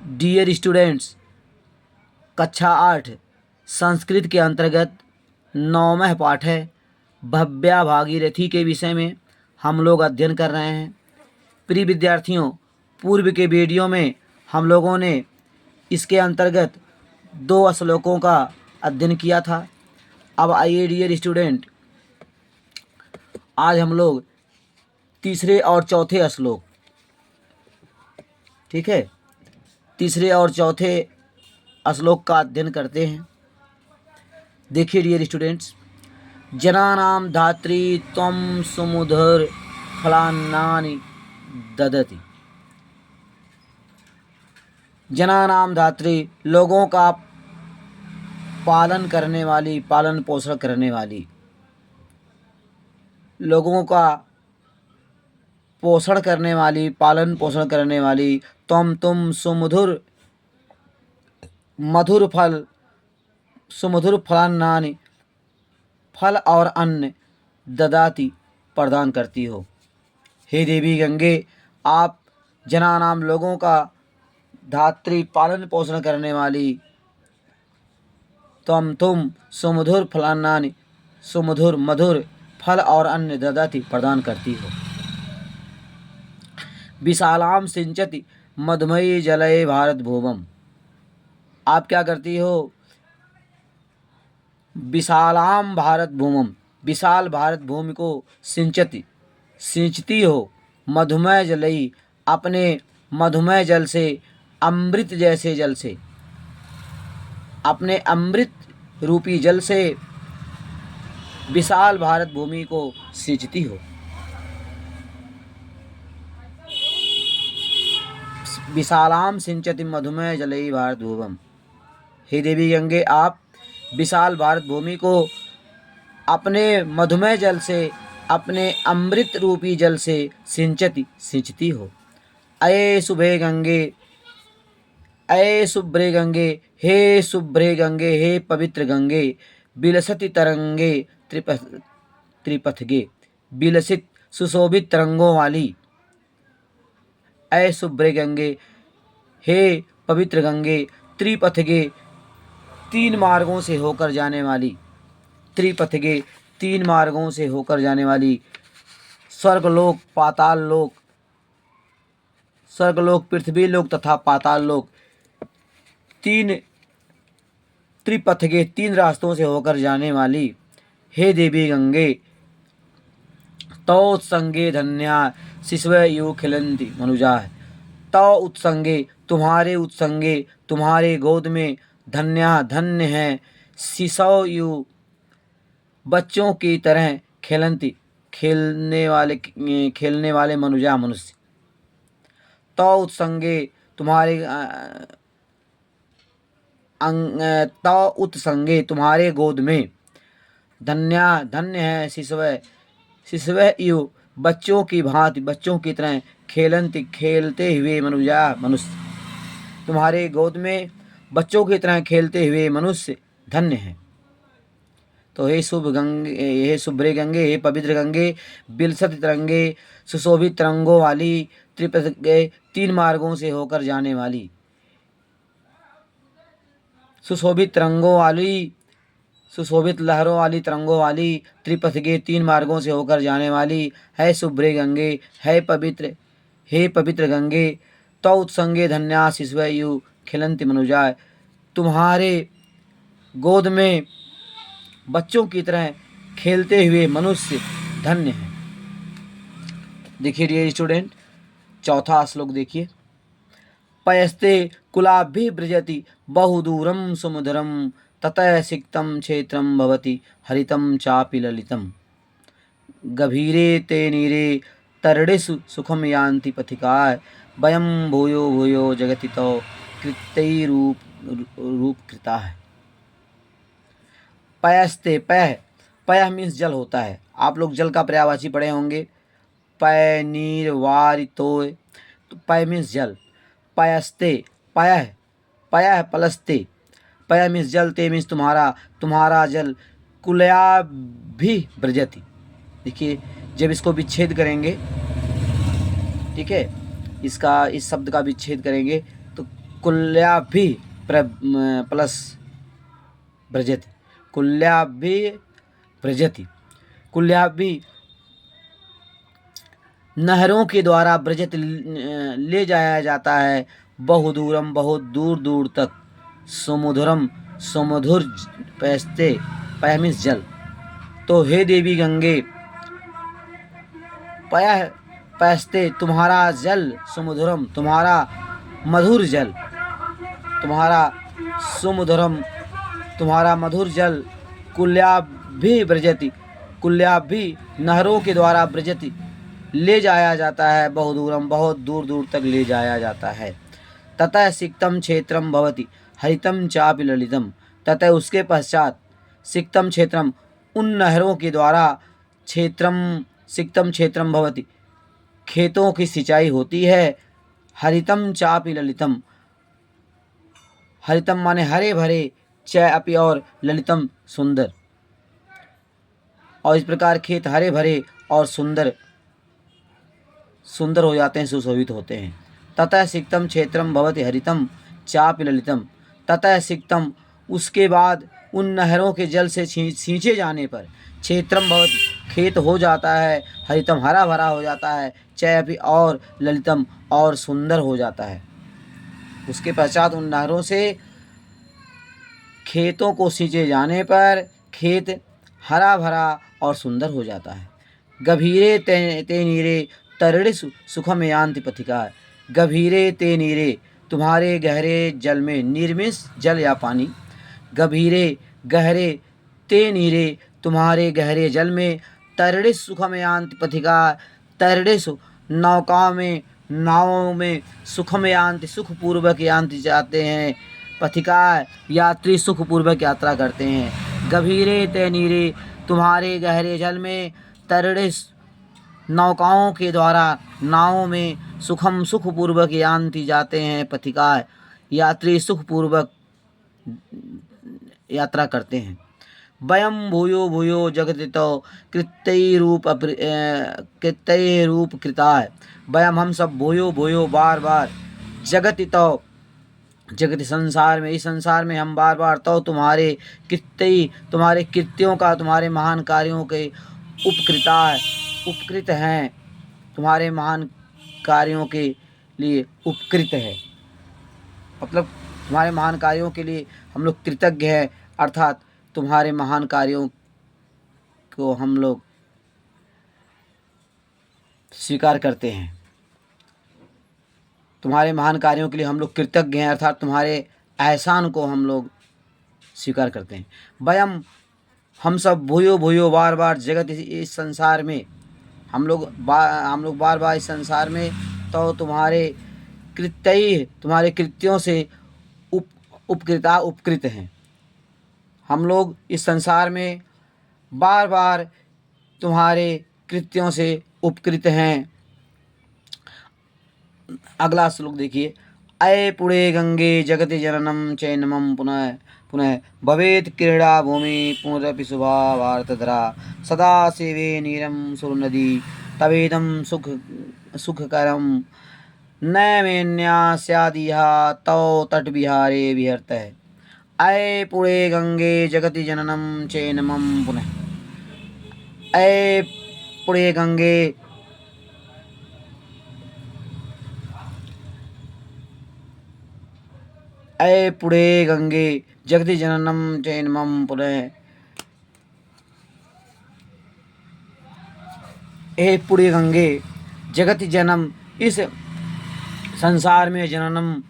Dear students, कक्षा 8 संस्कृत के अंतर्गत 9वां पाठ है भव्या भागीरथी के विषय में हम लोग अध्ययन कर रहे हैं। प्रिय विद्यार्थियों, पूर्व के वीडियो में हम लोगों ने इसके अंतर्गत 2 श्लोकों का अध्ययन किया था। अब आइए डियर स्टूडेंट, आज हम लोग तीसरे और चौथे श्लोक, ठीक है, तीसरे और चौथे श्लोक का अध्ययन करते हैं। देखिए डियर स्टूडेंट्स, जनानां धात्री त्वं सुमुधर फलान्नानि ददति। जनानां धात्री, लोगों का पालन करने वाली, पालन पोषण करने वाली, लोगों का पोषण करने वाली, पालन पोषण करने वाली, तुम सुमधुर मधुर फल, सुमधुर फलान्नानि, फल और अन्न ददाती, प्रदान करती हो। हे देवी गंगे, आप जनानाम, लोगों का, धात्री, पालन पोषण करने वाली, तुम सुमधुर फलान्नानि, सुमधुर मधुर फल और अन्न ददाती, प्रदान करती हो। विशालाम सिंचति मधुमयी जलये भारत भूमम, आप क्या करती हो? विशालाम भारत भूमम, विशाल भारत भूमि को सिंचती, सिंचती हो, मधुमय जलई, अपने मधुमय जल से, अमृत जैसे जल से, अपने अमृत रूपी जल से विशाल भारत भूमि को सिंचती हो। विशालाम सिंचति मधुमय जलई भारत भूमम, हे देवी गंगे, आप विशाल भारत भूमि को अपने मधुमय जल से, अपने अमृत रूपी जल से सिंचती हो। अये शुभे गंगे, अये शुभ्रे गंगे, हे शुभ्रे गंगे, हे पवित्र गंगे, विलसति तरंगे त्रिपथगे, विलसित सुशोभित तरंगों वाली। अये शुभ्रे गंगे, हे पवित्र गंगे, त्रिपथगे, 3 मार्गों से होकर जाने वाली, त्रिपथगे, 3 मार्गों से होकर जाने वाली, स्वर्गलोक, पाताल लोक, स्वर्गलोक, पृथ्वी लोक तथा पाताल लोक, 3 त्रिपथगे, 3 रास्तों से होकर जाने वाली। हे देवी गंगे, तौ उत्संगे धन्या शिशवः इव खिलन्ति मनुजाः, तौ उत्संगे, तुम्हारे उत्संगे, तुम्हारे गोद में, धन्या, धन्य है, शिशव इव, बच्चों की तरह, खिलन्ति, खेलने वाले मनुजा, मनुष्य। तौ उत्संगे, तुम्हारे तौ उत्संगे, तुम्हारे गोद में, धन्या, धन्य है, शिशवः इव, बच्चों की भांति, बच्चों की तरह, खेलन्ति, खेलते हुए, मनुजा, मनुष्य। तुम्हारे गोद में बच्चों की तरह खेलते हुए मनुष्य धन्य हैं। तो हे शुभ गंगे, हे शुभ्रे गंगे, हे पवित्र गंगे, विलसत तरंगे, सुशोभित तरंगों वाली, त्रिपथगे, 3 मार्गों से होकर जाने वाली, सुशोभित तरंगों वाली, सुशोभित लहरों वाली, तरंगों वाली, त्रिपथगे, 3 मार्गों से होकर जाने वाली, है शुभ्रे गंगे, है पवित्र, हे पवित्र गंगे, तौ उत्संगे धन्या शिशवः इव खिलन्ति मनुजाः, तुम्हारे गोद में बच्चों की तरह खेलते हुए मनुष्य धन्य हैं। देखिए डियर स्टूडेंट, चौथा श्लोक देखिए। पयस्ते कुलाभि ब्रजति बहुदूरम समुद्रम, ततः सिक्तं क्षेत्रं भवति हरितं चापि ललितम्, गभीरे ते नीरे तरणेषु सुखं यान्ति पथिकाः, वयं भूयो भूयो जगति तौ कृतैरूप कृताः। पयस्ते, पय मीन्स जल होता है। आप लोग जल का पर्यायवाची पढ़े होंगे, पय, नीर, वारि, तोय, तो पय मीन्स जल। पयस्ते, पय पलस्ते, पय मीन्स जल, ते मीन्स तुम्हारा जल, कुलया भी ब्रजति। देखिए, जब इसको विच्छेद करेंगे, ठीक है, इस शब्द का विच्छेद करेंगे तो कुल्याभि प्लस व्रजति, कुल्याभि व्रजति, कुल्याभि नहरों के द्वारा व्रजत ले जाया जाता है, बहुदूरम बहुत दूर दूर तक, सुमधुरम सुमधुर पैसते पैमिस जल। तो हे देवी गंगे, पय पैसते तुम्हारा जल, सुमधुरम तुम्हारा मधुर जल, तुम्हारा सुमधुरम तुम्हारा मधुर जल, कुल्याभि व्रजति, कुल्याभि नहरों के द्वारा व्रजति ले जाया जाता है, बहुदूरम बहुत दूर दूर तक ले जाया जाता है। ततः सिक्तम क्षेत्रम भवति हरितम चापि ललितम, ततः उसके पश्चात सिक्तम क्षेत्रम उन नहरों के द्वारा, क्षेत्रम सिक्तम क्षेत्रम भवति खेतों की सिंचाई होती है, हरितम चापि ललितम, हरितम माने हरे भरे, च अपि और ललितम सुंदर, और इस प्रकार खेत हरे भरे और सुंदर सुंदर हो जाते हैं, सुशोभित होते हैं। ततः सिक्तम क्षेत्रम भवति हरितम चापि ललितम, ततः सिक्तम उसके बाद उन नहरों के जल से सींचे जाने पर, क्षेत्रम भवति खेत हो जाता है, हरितम हरा भरा हो जाता है, चैपि और ललितम और सुंदर हो जाता है। उसके पश्चात उन नहरों से खेतों को सींचे जाने पर खेत हरा भरा और सुंदर हो जाता है। गभीरे ते नीरे तरिण सुखम यान्ति पथिका, गभीरे ते नीरे तुम्हारे गहरे जल में, निर्मिस जल या पानी, गभीरे गहरे ते नीरे तुम्हारे गहरे जल में, तरिणिस सुखम यान्ति पथिका, तरिणिस नौकाओं में नावों में, सुखम यान्ति सुखपूर्वक यान्ति जाते हैं, पथिका यात्री सुखपूर्वक यात्रा करते हैं। गभीरे ते नीरे तुम्हारे गहरे जल में, तरिणिस नौकाओं के द्वारा नावों में, सुखम सुखपूर्वक यान्ति जाते हैं, पथिका यात्री सुखपूर्वक यात्रा करते हैं। वयम भूयो भूयो जगतितो कृत्य रूप कृताय, वयम हम सब भूयो भूयो बार बार, जगतितो जगत संसार में, इस संसार में हम बार बार, तो तुम्हारे कृत्य तुम्हारे कृत्यों का, तुम्हारे महान कार्यों के उपकृताय उपकृत हैं, तुम्हारे महान कार्यों के लिए उपकृत है, मतलब तुम्हारे महान कार्यों के लिए हम लोग कृतज्ञ हैं, अर्थात तुम्हारे महान कार्यों को हम लोग स्वीकार करते हैं। तुम्हारे महान कार्यों के लिए हम लोग कृतज्ञ हैं, अर्थात तुम्हारे एहसान को हम लोग स्वीकार करते हैं। वयम हम सब भूयो भूयो बार बार, जगत इस संसार में हम लोग बार बार इस संसार में, तो तुम्हारे कृत्य तुम्हारे कृत्यों से उपकृता उपकृत हैं। हम लोग इस संसार में बार बार तुम्हारे कृत्यों से उपकृत हैं। अगला श्लोक देखिए, अये पुणे गंगे जगति जननम चैनमम पुनः पुनः भवेत् क्रीड़ा भूमि पुनरपि शुभा वार्तधरा, सदा सेवे नीरम सुरनदी तवेदम सुखकरम, नैमेन्या स्यादिहा तौ तटविहारे विहरतः। अये पुणे गंगे जगति जननम चैनमम पुनः, अये पुणे गंगे अये पुणे गंगे जगति जननम चैनमम पुनः, हे पुणे गंगे जगति जन्म, इस संसार में जननम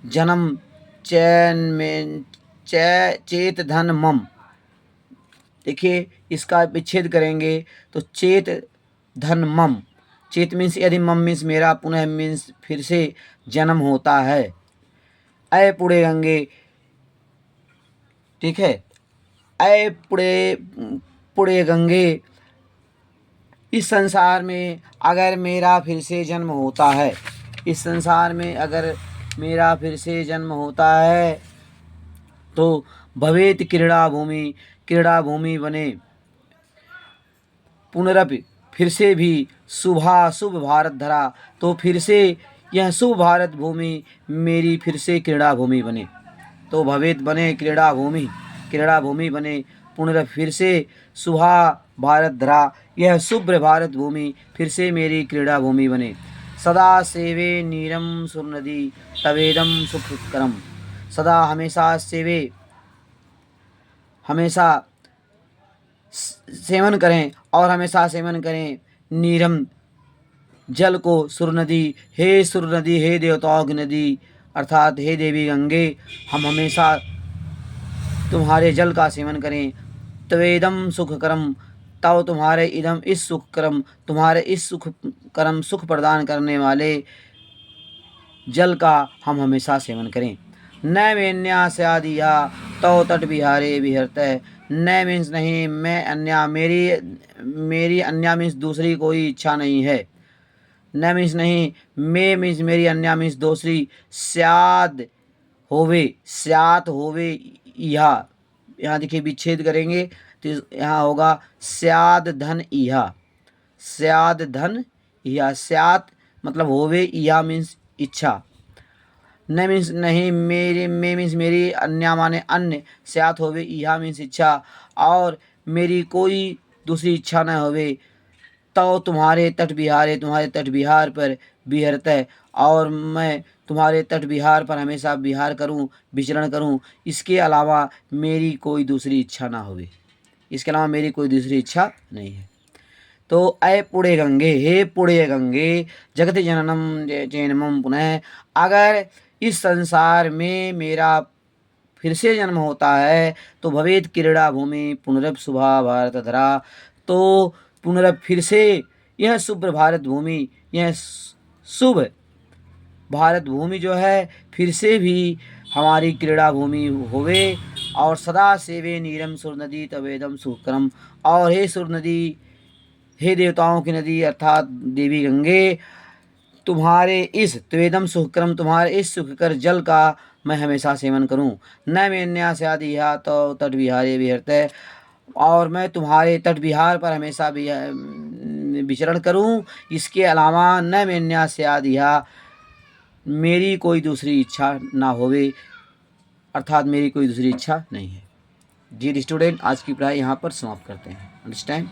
जन्म, चैन में चेत धन मम, देखिए इसका विच्छेद करेंगे तो चेत धन मम, चेत मीन्स यदि, मम मीन्स मेरा, पुनः मीन्स फिर से जन्म होता है। अय पुणे गंगे, ठीक है, अय पुणे गंगे, इस संसार में अगर मेरा फिर से जन्म होता है, इस संसार में अगर मेरा फिर से जन्म होता है, तो भवेत क्रीड़ा भूमि, क्रीड़ा भूमि बने, पुनरपि फिर से भी, शुभा शुभ भारत धरा, तो फिर से यह शुभ भारत भूमि मेरी फिर से क्रीड़ा भूमि बने। तो भवेत बने क्रीड़ा भूमि बने पुनः फिर से सुहा भारत धरा, यह शुभ्र भारत भूमि फिर से मेरी क्रीड़ा भूमि बने। सदा सेवे नीरम सुरनदी तवेदम सुखकरम, सदा हमेशा सेवे, हमेशा सेवन करें और हमेशा सेवन करें नीरम जल को, सुर नदी, हे देवताओं की नदी अर्थात हे देवी गंगे, हम हमेशा तुम्हारे जल का सेवन करें। त्वेदम सुखकरम, तव तुम्हारे इदम इस सुखकरम, तुम्हारे इस सुखकरम सुख प्रदान करने वाले जल का हम हमेशा सेवन करें। न मेन्यास्यादिया तव तट बिहारे विहरते, न मीन्स नहीं, मैं अन्या, मेरी अन्या मीन्स दूसरी कोई इच्छा नहीं है। न मीन्स नहीं, मैं मीन्स मेरी, अन्या मीन्स दूसरी, स्याद होवे, स्यात होवे, यहाँ देखिए विच्छेद करेंगे तो यहाँ होगा स्याद धन इहा, स्याद धन इहा, स्यात मतलब होवे, इहा मीन्स इच्छा, न मीन्स नहीं, मेरी, मे मीन्स मेरी, अन्य माने अन्य, स्यात होवे, इहा मीन्स इच्छा, और मेरी कोई दूसरी इच्छा न होवे। तो तुम्हारे तट बिहारे, तुम्हारे तट बिहार पर विहरते, और मैं तुम्हारे तट बिहार पर हमेशा विहार करूं, विचरण करूं, इसके अलावा मेरी कोई दूसरी इच्छा ना होवे, इसके अलावा मेरी कोई दूसरी इच्छा नहीं है। तो अय पुण्य गंगे, हे पुण्य गंगे, जगत जननम जैनमम पुनः, अगर इस संसार में मेरा फिर से जन्म होता है तो भवेत क्रीड़ा भूमि पुनरभ शुभा भारत धरा, तो पुनरभ फिर से यह शुभ्र भारत भूमि, यह शुभ भारत भूमि जो है फिर से भी हमारी क्रीड़ा भूमि होवे। और सदा सेवे नीरम सुर नदी तवेदम सुखकरम, और हे सुर नदी, हे देवताओं की नदी अर्थात देवी गंगे, तुम्हारे इस त्वेदम सुखकरम, तुम्हारे इस सुखकर जल का मैं हमेशा सेवन करूं। न मैं न्यास आदि तो तट विहारे विहरते, और मैं तुम्हारे तट विहार पर हमेशा विचरण करूं, इसके अलावा न मैं न्यास आदि मेरी कोई दूसरी इच्छा ना होवे, अर्थात मेरी कोई दूसरी इच्छा नहीं है। डियर स्टूडेंट, आज की पढ़ाई यहाँ पर समाप्त करते हैं। अंडरस्टैंड।